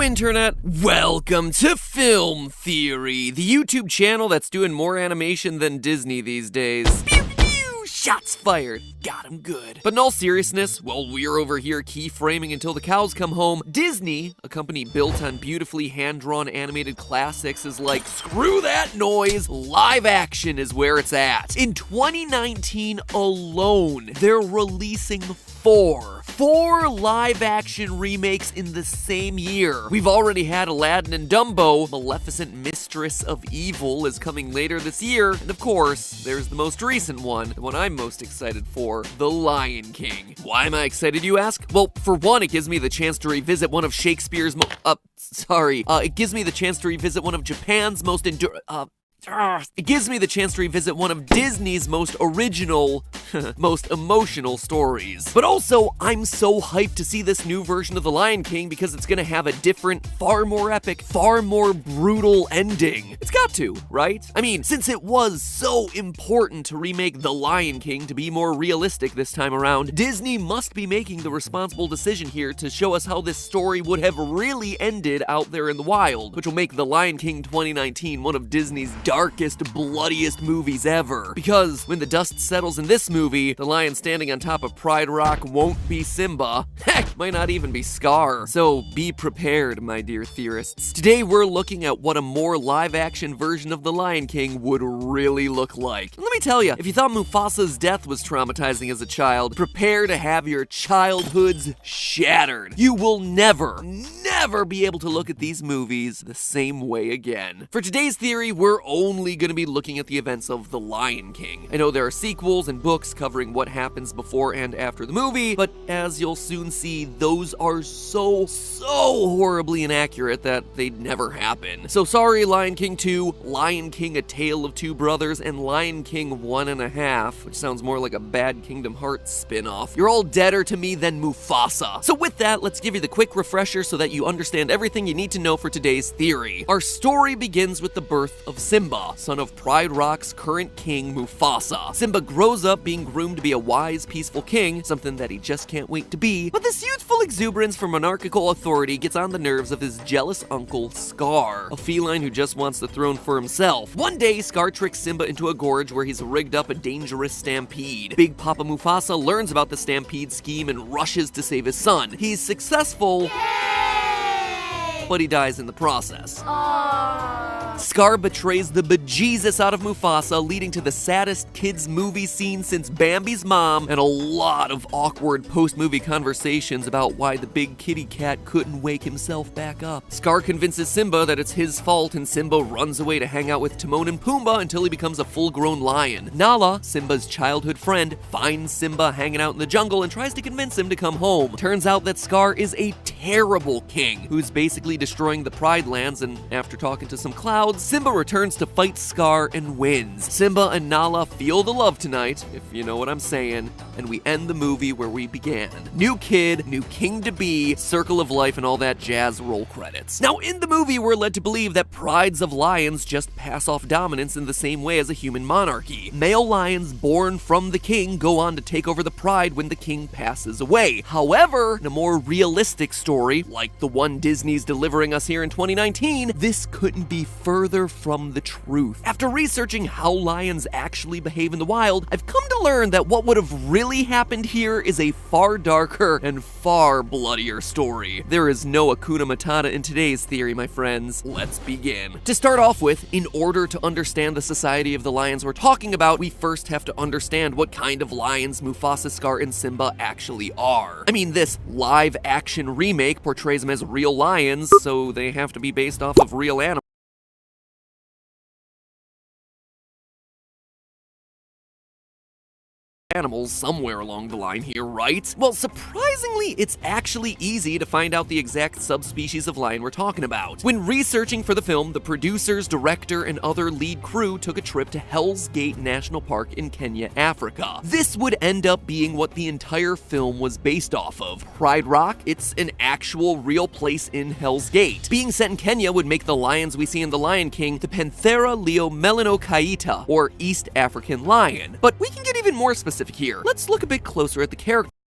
Internet! Welcome to Film Theory, the YouTube channel that's doing more animation than Disney these days. Pew pew! Shots fired. Got him good. But in all seriousness, while we're over here keyframing until the cows come home, Disney, a company built on beautifully hand-drawn animated classics, is like, screw that noise, live action is where it's at. In 2019 alone, they're releasing four live-action remakes in the same year. We've already had Aladdin and Dumbo. Maleficent Mistress of Evil is coming later this year. And of course, there's the most recent one, the one I'm most excited for, The Lion King. Why am I excited, you ask? Well, for one, it gives me the chance to revisit one of Shakespeare's it gives me the chance to revisit one of Japan's most it gives me the chance to revisit one of Disney's most original, most emotional stories. But also, I'm so hyped to see this new version of The Lion King because it's gonna have a different, far more epic, far more brutal ending. It's got to, right? I mean, since it was so important to remake The Lion King to be more realistic this time around, Disney must be making the responsible decision here to show us how this story would have really ended out there in the wild, which will make The Lion King 2019 one of Disney's darkest, bloodiest movies ever. Because when the dust settles in this movie, the lion standing on top of Pride Rock won't be Simba. Heck, might not even be Scar. So be prepared, my dear theorists. Today we're looking at what a more live-action version of The Lion King would really look like. And let me tell you, if you thought Mufasa's death was traumatizing as a child, prepare to have your childhoods shattered. You will never be able to look at these movies the same way again. For today's theory, we're only going to be looking at the events of The Lion King. I know there are sequels and books covering what happens before and after the movie, but as you'll soon see, those are so horribly inaccurate that they'd never happen. So sorry, Lion King 2, Lion King A Tale of Two Brothers, and Lion King 1.5, which sounds more like a bad Kingdom Hearts spin-off. You're all deader to me than Mufasa. So with that, let's give you the quick refresher so that you understand everything you need to know for today's theory. Our story begins with the birth of Simba, son of Pride Rock's current king, Mufasa. Simba grows up being groomed to be a wise, peaceful king, something that he just can't wait to be, but this youthful exuberance for monarchical authority gets on the nerves of his jealous uncle, Scar, a feline who just wants the throne for himself. One day, Scar tricks Simba into a gorge where he's rigged up a dangerous stampede. Big Papa Mufasa learns about the stampede scheme and rushes to save his son. He's successful, but he dies in the process. Scar betrays the bejesus out of Mufasa, leading to the saddest kids movie scene since Bambi's mom, and a lot of awkward post-movie conversations about why the big kitty cat couldn't wake himself back up. Scar convinces Simba that it's his fault, and Simba runs away to hang out with Timon and Pumbaa until he becomes a full-grown lion. Nala, Simba's childhood friend, finds Simba hanging out in the jungle and tries to convince him to come home. Turns out that Scar is a terrible king who's basically destroying the Pride Lands, and after talking to some clouds, Simba returns to fight Scar and wins. Simba and Nala feel the love tonight, if you know what I'm saying, and we end the movie where we began. New kid, new king-to-be, circle of life, and all that jazz. Roll credits. Now, in the movie, we're led to believe that prides of lions just pass off dominance in the same way as a human monarchy. Male lions born from the king go on to take over the pride when the king passes away. However, in a more realistic story, like the one Disney's delivering us here in 2019, this couldn't be further from the truth. After researching how lions actually behave in the wild, I've come to learn that what would have really happened here is a far darker and far bloodier story. There is no Hakuna Matata in today's theory, my friends. Let's begin. To start off with, in order to understand the society of the lions we're talking about, we first have to understand what kind of lions Mufasa, Scar, and Simba actually are. I mean, this live-action remake portrays them as real lions, so they have to be based off of real animals. Somewhere along the line here, right? Well, surprisingly, it's actually easy to find out the exact subspecies of lion we're talking about. When researching for the film, the producers, director, and other lead crew took a trip to Hell's Gate National Park in Kenya, Africa. This would end up being what the entire film was based off of. Pride Rock, it's an actual real place in Hell's Gate. Being set in Kenya would make the lions we see in The Lion King the Panthera leomelanokaita, or East African lion. But we can get even more specific here. Let's look a bit closer at the character.